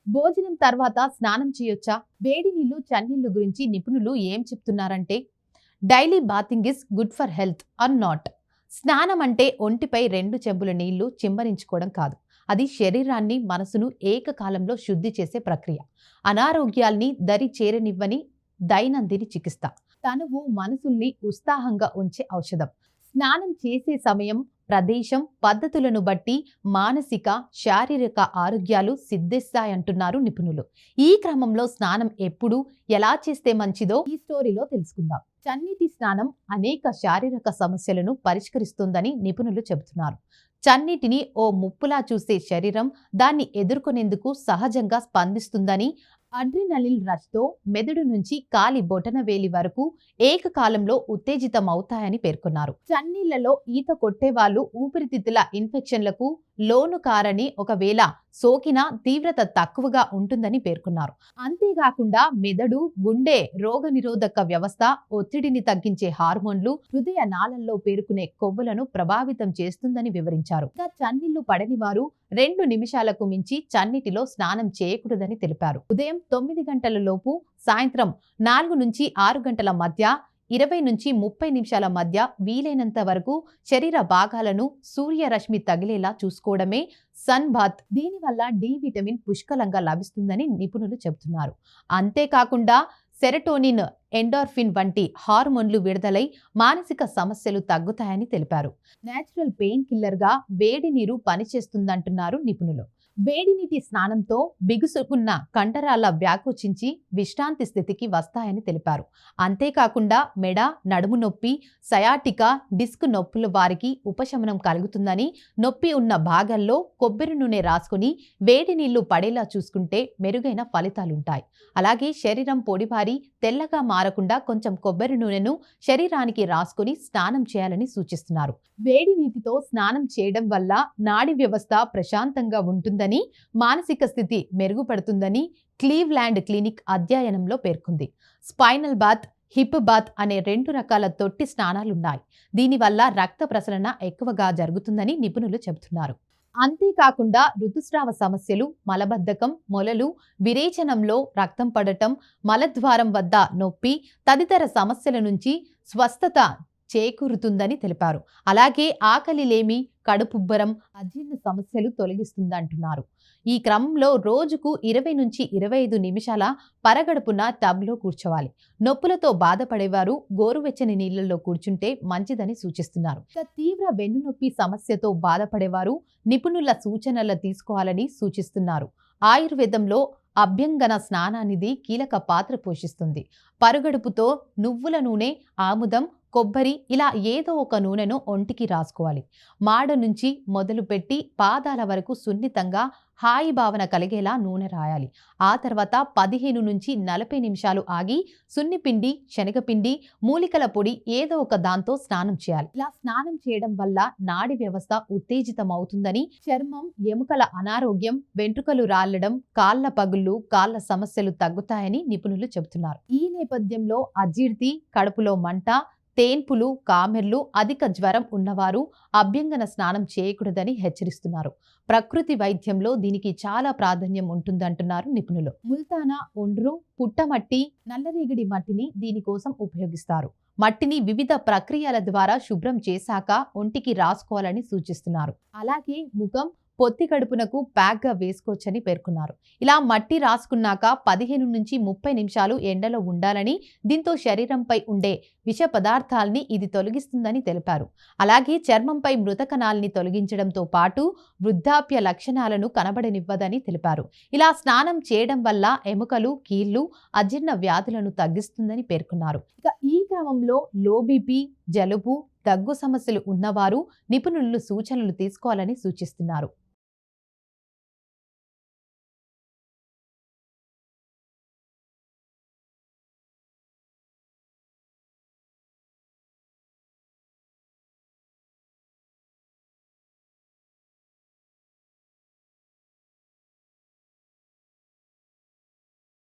భోజనం తర్వాత స్నానం చేయొచ్చా? వేడి నీళ్లు, చన్నీళ్లు గురించి నిపుణులు ఏం చెప్తున్నారంటే, daily bathing is good for health or not. స్నానం అంటే ఒంటిపై 2 చెంబుల నీళ్లు చిమ్మరించుకోవడం కాదు. అది శరీరాన్ని, మనసును ఏకకాలంలో శుద్ధి చేసే ప్రక్రియ. అనారోగ్యాల్ని దరి చేరనివ్వని దైనందిని చికిత్స. తనువు, మనసుల్ని ఉత్సాహంగా ఉంచే ఔషధం. స్నానం చేసే సమయం, ప్రదేశం, పద్ధతులను బట్టి మానసిక, శారీరక ఆరోగ్యాలు సిద్ధిస్తాయంటున్నారు నిపుణులు. ఈ క్రమంలో స్నానం ఎప్పుడు, ఎలా చేస్తే మంచిదో ఈ స్టోరీలో తెలుసుకుందాం. చన్నీటి స్నానం అనేక శారీరక సమస్యలను పరిష్కరిస్తుందని నిపుణులు చెబుతున్నారు. చన్నీటిని ఓ ముప్పులా చూసే శరీరం దాన్ని ఎదుర్కొనేందుకు సహజంగా స్పందిస్తుందని, అడ్రినలిన్ రష్తో మెదడు నుంచి కాలి బొటనవేలి వరకు ఏకకాలంలో ఉత్తేజితమవుతాయని పేర్కొన్నారు. చన్నీళ్లలో ఈత కొట్టేవాళ్లు ఊపిరితిత్తుల ఇన్ఫెక్షన్లకు లోను కారని, ఒకవేళ సోకినా తీవ్రత తక్కువగా ఉంటుందని పేర్కొన్నారు. అంతేకాకుండా మెదడు, గుండె రోగనిరోధక వ్యవస్థ, ఒత్తిడిని తగ్గించే హార్మోన్లు, హృదయ నాళంలో పేరుకునే కొవ్వులను ప్రభావితం చేస్తుందని వివరించారు. చన్నీళ్లు పడని వారు 2 నిమిషాలకు మించి చన్నీటిలో స్నానం చేయకూడదని తెలిపారు. ఉదయం 9 గంటల లోపు, సాయంత్రం 4 నుంచి 6 గంటల మధ్య, 20 నుంచి 30 నిమిషాల మధ్య వీలైనంత వరకు శరీర భాగాలను సూర్యరశ్మి తగిలేలా చూసుకోవడమే సన్ బాత్. దీనివల్ల డి విటమిన్ పుష్కలంగా లభిస్తుందని నిపుణులు చెబుతున్నారు. అంతేకాకుండా సెరటోనిన్, ఎండార్ఫిన్ వంటి హార్మోన్లు విడుదలై మానసిక సమస్యలు తగ్గుతాయని తెలిపారు. నేచురల్ పెయిన్ కిల్లర్గా వేడి నీరు పనిచేస్తుందంటున్నారు నిపుణులు. వేడి నీటి స్నానంతో బిగుసుకున్న కండరాల వ్యాకోచించి విశ్రాంతి స్థితికి వస్తాయని తెలిపారు. అంతేకాకుండా మెడ, నడుము నొప్పి, సయాటికా, డిస్క్ నొప్పుల వారికి ఉపశమనం కలుగుతుందని, నొప్పి ఉన్న భాగాల్లో కొబ్బరి నూనె రాసుకుని వేడి నీళ్లు పడేలా చూసుకుంటే మెరుగైన ఫలితాలుంటాయి. అలాగే శరీరం పొడిబారి తెల్లగా మారకుండా కొంచెం కొబ్బరి నూనెను శరీరానికి రాసుకుని స్నానం చేయాలని సూచిస్తున్నారు. వేడి నీటితో స్నానం చేయడం వల్ల నాడీ వ్యవస్థ ప్రశాంతంగా ఉంటుందని, మానసిక స్థితి మెరుగుపడుతుందని క్లీవ్లాండ్ క్లినిక్ అధ్యయనంలో పేర్కొంది. స్పైనల్ బాత్, హిప్ బాత్ అనే 2 రకాల తొట్టి స్నానాలున్నాయి. దీనివల్ల రక్త ప్రసరణ ఎక్కువగా జరుగుతుందని నిపుణులు చెబుతున్నారు. అంతేకాకుండా ఋతుస్రావ సమస్యలు, మలబద్ధకం, మొలలు, విరేచనంలో రక్తం పడటం, మలద్వారం వద్ద నొప్పి తదితర సమస్యల నుంచి స్వస్థత చేకూరుతుందని తెలిపారు. అలాగే ఆకలిలేమి, కడుపుబ్బరం, అజీర్ణ సమస్యలు తొలగిస్తుందంటున్నారు. ఈ క్రమంలో రోజుకు 20 నుంచి 25 నిమిషాల పరగడుపున టబ్లో కూర్చోవాలి. నొప్పులతో బాధపడేవారు గోరువెచ్చని నీళ్లలో కూర్చుంటే మంచిదని సూచిస్తున్నారు. తీవ్ర వెన్నునొప్పి సమస్యతో బాధపడేవారు నిపుణుల సూచనలు తీసుకోవాలని సూచిస్తున్నారు. ఆయుర్వేదంలో అభ్యంగన స్నానానిది కీలక పాత్ర పోషిస్తుంది. పరుగడుపుతో నువ్వుల నూనె, ఆముదం, కొబ్బరి ఇలా ఏదో ఒక నూనెను ఒంటికి రాసుకోవాలి. మాడ నుంచి మొదలుపెట్టి పాదాల వరకు సున్నితంగా హాయి భావన కలిగేలా నూనె రాయాలి. ఆ తర్వాత 15 నుంచి 40 నిమిషాలు ఆగి సున్నిపిండి, శనగపిండి, మూలికల పొడి ఏదో ఒక దాంతో స్నానం చేయాలి. ఇలా స్నానం చేయడం వల్ల నాడీ వ్యవస్థ ఉత్తేజితమవుతుందని, చర్మం, ఎముకల అనారోగ్యం, వెంట్రుకలు రాలడం, కాళ్ల పగుళ్లు, కాళ్ల సమస్యలు తగ్గుతాయని నిపుణులు చెబుతున్నారు. ఈ నేపథ్యంలో అజీర్తి, కడుపులో మంట, తేన్పులు, కామెర్లు, అధిక జ్వరం ఉన్నవారు అభ్యంగన స్నానం చేయకూడదని హెచ్చరిస్తున్నారు. ప్రకృతి వైద్యంలో దీనికి చాలా ప్రాధాన్యం ఉంటుందంటున్నారు నిపుణులు. ముల్తానా, ఒండ్రు, పుట్టమట్టి, నల్లరేగడి మట్టిని దీనికోసం ఉపయోగిస్తారు. మట్టిని వివిధ ప్రక్రియల ద్వారా శుభ్రం చేశాక ఒంటికి రాసుకోవాలని సూచిస్తున్నారు. అలాగే ముఖం, పొత్తి కడుపునకు ప్యాక్గా వేసుకోవచ్చని పేర్కొన్నారు. ఇలా మట్టి రాసుకున్నాక 15 నుంచి 30 నిమిషాలు ఎండలో ఉండాలని, దీంతో శరీరంపై ఉండే విష పదార్థాల్ని ఇది తొలగిస్తుందని తెలిపారు. అలాగే చర్మంపై మృత కణాల్ని తొలగించడంతో పాటు వృద్ధాప్య లక్షణాలను కనబడనివ్వదని తెలిపారు. ఇలా స్నానం చేయడం వల్ల ఎముకలు, కీళ్లు, అజీర్ణ వ్యాధులను తగ్గిస్తుందని పేర్కొన్నారు. ఇక ఈ క్రమంలో లో బీపీ, జలుబు, దగ్గు సమస్యలు ఉన్నవారు నిపుణులు సూచనలు తీసుకోవాలని సూచిస్తున్నారు.